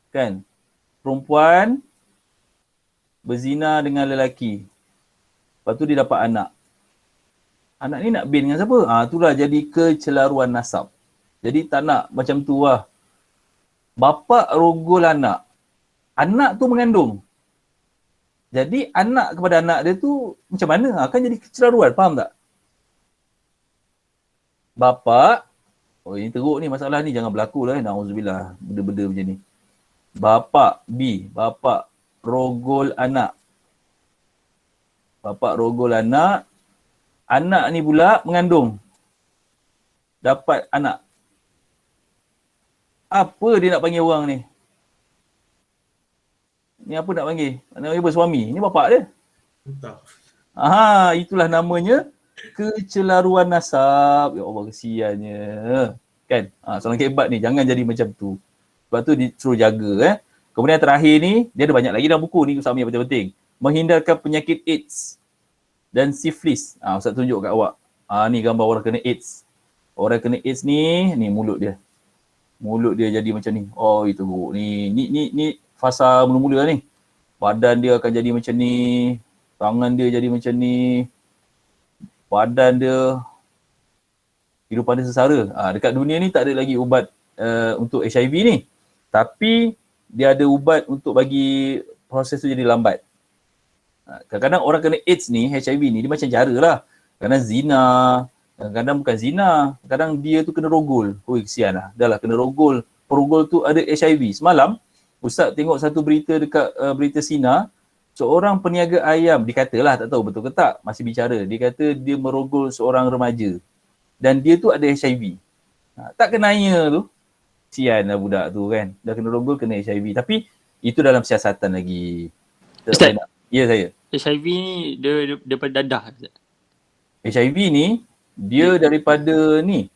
kan, perempuan berzina dengan lelaki. Lepas tu dia dapat anak. Anak ni nak bin dengan siapa? Itulah jadi kecelaruan nasab. Jadi tak nak macam tu lah. Bapa rogol anak. Anak tu mengandung. Jadi anak kepada anak dia tu macam mana? Kan jadi kecelaruan, faham tak? Bapa, ini teruk ni masalah ni, jangan berlaku lah. Na'udzubillah, benda-benda macam ni. Bapa rogol anak. Bapa rogol anak. Anak ni pula mengandung. Dapat anak. Apa dia nak panggil orang ni? Ni apa nak panggil? Nak panggil apa suami? Ni bapak dia. Entah. Itulah namanya kecelaruan nasab. Ya Allah, kesiannya. Kan? Soalan kebat ni, jangan jadi macam tu. Sebab tu disuruh jaga. Kemudian terakhir ni, dia ada banyak lagi dalam buku ni, Ustaz Amir penting-penting. Menghindarkan penyakit AIDS dan siflis. Ustaz tunjuk kat awak. Ni gambar orang kena AIDS. Orang kena AIDS ni mulut dia. Mulut dia jadi macam ni. Oh, itu teruk. Ni fasa mula-mula ni. Badan dia akan jadi macam ni. Tangan dia jadi macam ni. Badan dia. Kehidupan dia sengsara. Dekat dunia ni tak ada lagi ubat untuk HIV ni. Tapi dia ada ubat untuk bagi proses tu jadi lambat. Kadang-kadang orang kena AIDS ni, HIV ni, dia macam jara lah. Kadang zina. Kadang-kadang bukan zina. Kadang dia tu kena rogol. Kesian lah. Dah lah kena rogol. Perogol tu ada HIV. Semalam, Ustaz tengok satu berita dekat berita Sina, seorang peniaga ayam, dikatalah, tak tahu betul ke tak, masih bicara. Dia kata dia merogol seorang remaja dan dia tu ada HIV. Tak kenanya tu. Sian lah budak tu kan. Dah kena rogol, kena HIV. Tapi itu dalam siasatan lagi. Ustaz, ya saya. HIV ni dia daripada dadah. HIV ni, dia daripada ni,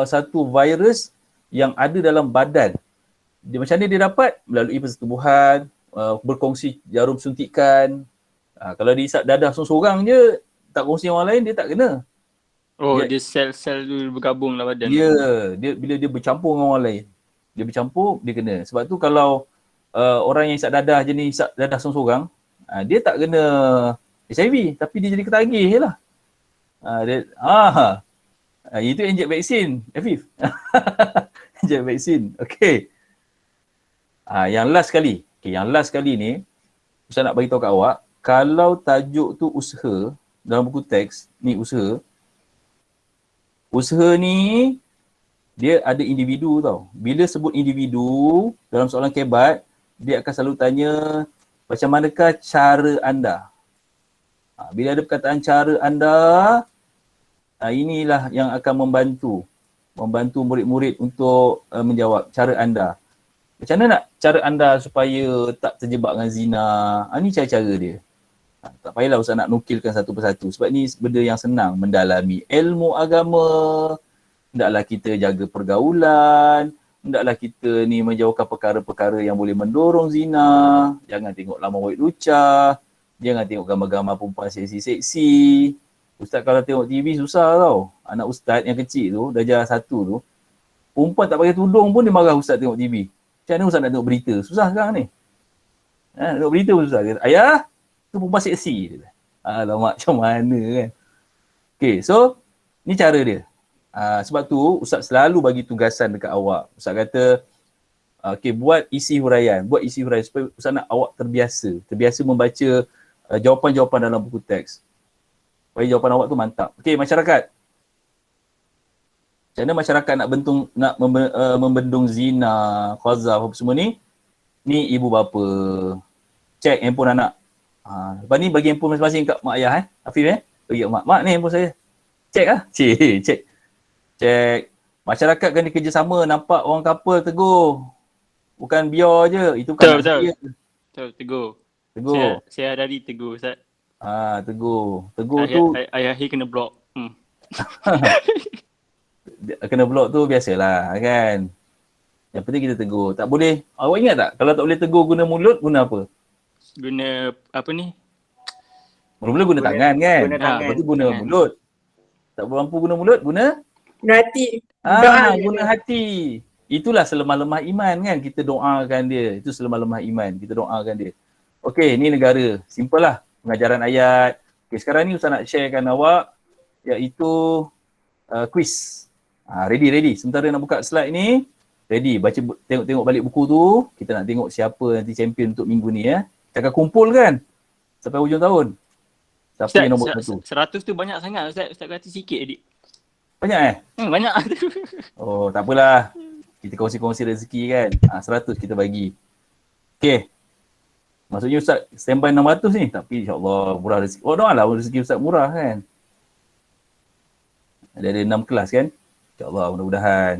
satu virus yang ada dalam badan. Dia macam mana dia dapat? Melalui persetubuhan, berkongsi jarum suntikan. Kalau dia isap dadah seorang je, tak kongsi orang lain, dia tak kena. Dia sel-sel tu bergabung dalam badan. Dia bila dia bercampur dengan orang lain. Dia bercampur, dia kena. Sebab tu kalau orang yang isap dadah je ni, isap dadah seorang, dia tak kena HIV, tapi dia jadi ketagih je lah. Itu injek vaksin, Afif. Injek vaksin. Okey. Yang last kali ni, Ustaz nak bagi tahu kat awak, kalau tajuk tu usaha, dalam buku teks, ni usaha ni, dia ada individu tau. Bila sebut individu, dalam soalan kebat, dia akan selalu tanya, macam manakah cara anda? Bila ada perkataan cara anda, inilah yang akan membantu murid-murid untuk menjawab cara anda. Macam mana nak cara anda supaya tak terjebak dengan zina? Ni cara-cara dia. Tak payahlah Ustaz nak nukilkan satu persatu. Sebab ni benda yang senang, mendalami ilmu agama. Hendaklah kita jaga pergaulan. Hendaklah kita ni menjauhkan perkara-perkara yang boleh mendorong zina. Jangan tengok laman wayang lucah. Jangan tengok gambar-gambar perempuan seksi-seksi. Ustaz kalau tengok TV susah tau. Anak Ustaz yang kecil tu, darjah 1 tu, perempuan tak pakai tudung pun dia marah Ustaz tengok TV. Macam mana Ustaz nak tengok berita? Susah sekarang ni. Tengok berita pun susah. Ayah, tu perempuan seksi. Alamak, macam mana kan. Okay, so ni cara dia. Sebab tu Ustaz selalu bagi tugasan dekat awak. Ustaz kata, Okey, buat isi huraian. Buat isi huraian supaya Ustaz nak awak terbiasa membaca jawapan-jawapan dalam buku teks. Supaya jawapan awak tu mantap. Okey, masyarakat. Macam mana masyarakat nak membendung zina, qazaf apa semua ni? Ni ibu bapa. Cek handphone anak. Lepas ni bagi handphone masing-masing kat mak ayah Afif bagi mak. Mak ni handphone saya. Cek lah. Cek. Masyarakat kena kerjasama, nampak orang couple tegur. Bukan biar je. Itu bukan Betul, tegur. Tegur. Saya hari tegur Ustaz. Tegur. Tegur tu Ayah kena block. Kena block tu biasalah kan. Yang penting kita tegur. Tak boleh. Awak ingat tak? Kalau tak boleh tegur guna mulut, guna apa? Guna apa ni? Mula-mula guna tangan kan? Guna tangan. Lepas tu guna mulut. Tak mampu guna mulut, guna? Hati. Doa. Guna hati. Itulah selemah-lemah iman kan. Kita doakan dia. Itu selemah-lemah iman. Kita doakan dia. Okey, ni negara. Simple lah. Pengajaran ayat. Okey, sekarang ni Ustaz nak sharekan awak iaitu quiz. Ready. Sementara nak buka slide ni, ready. Baca, tengok balik buku tu. Kita nak tengok siapa nanti champion untuk minggu ni ya. Kita akan kumpul kan sampai hujung tahun. Siapa Ustaz, yang nombor 1? 100 tu banyak sangat Ustaz. Ustaz kata sikit adik. Banyak Banyak. Oh, tak apalah. Kita kongsi-kongsi rezeki kan. 100 kita bagi. Okey. Maksudnya Ustaz standby 600 ni. Tapi insyaAllah murah rezeki. Oh, doalah rezeki Ustaz murah kan. Ada 6 kelas kan. InsyaAllah mudah-mudahan.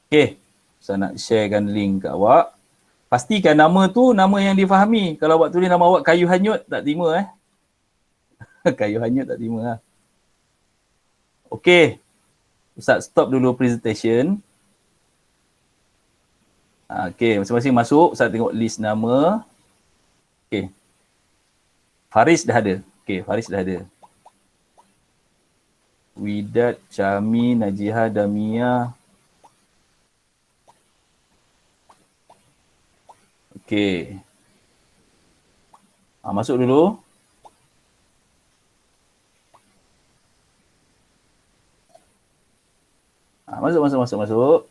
Okey. Ustaz nak sharekan link kat awak. Pastikan nama tu nama yang difahami. Kalau awak tulis nama awak kayu hanyut, tak terima Kayu hanyut tak terima lah. Okey. Ustaz stop dulu presentation. Okey, masing-masing masuk. Ustaz tengok list nama. Okey. Faris dah ada. Widat, Syami, Najiha, Damia. Okey. Masuk dulu. Masuk.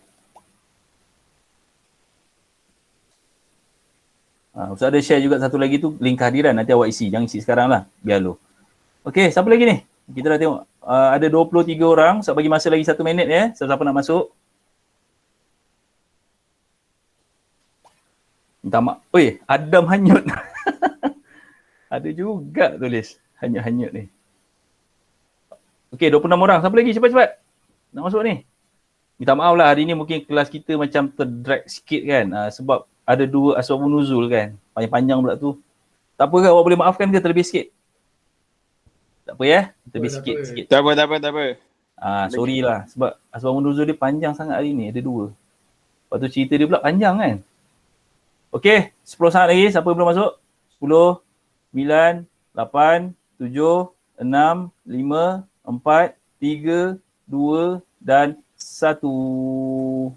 Ustaz ada share juga satu lagi tu link kehadiran. Nanti awak isi. Jangan isi sekarang lah. Biar lu. Okey, siapa lagi ni? Kita dah tengok. Ada 23 orang. Ustaz bagi masa lagi 1 minit ya. Siapa nak masuk? Minta mak. Oi, Adam hanyut. Ada juga tulis. Hanyut-hanyut ni. Okey, 26 orang. Siapa lagi? Cepat-cepat. Nak masuk ni. Minta maaf lah hari ni mungkin kelas kita macam terdrag sikit kan. Sebab ada 2 asbabun nuzul kan. Panjang-panjang pula tu. Tak apa ke awak boleh maafkan ke terlebih sikit? Tak apa ya? Terlebih sikit. Tak apa. Sorry lah. Sebab asbabun nuzul dia panjang sangat hari ni. Ada 2. Lepas tu cerita dia pula panjang kan. Okey. 10 saat lagi. Siapa belum masuk? 10, 9, 8, 7, 6, 5, 4, 3, 2 dan 1.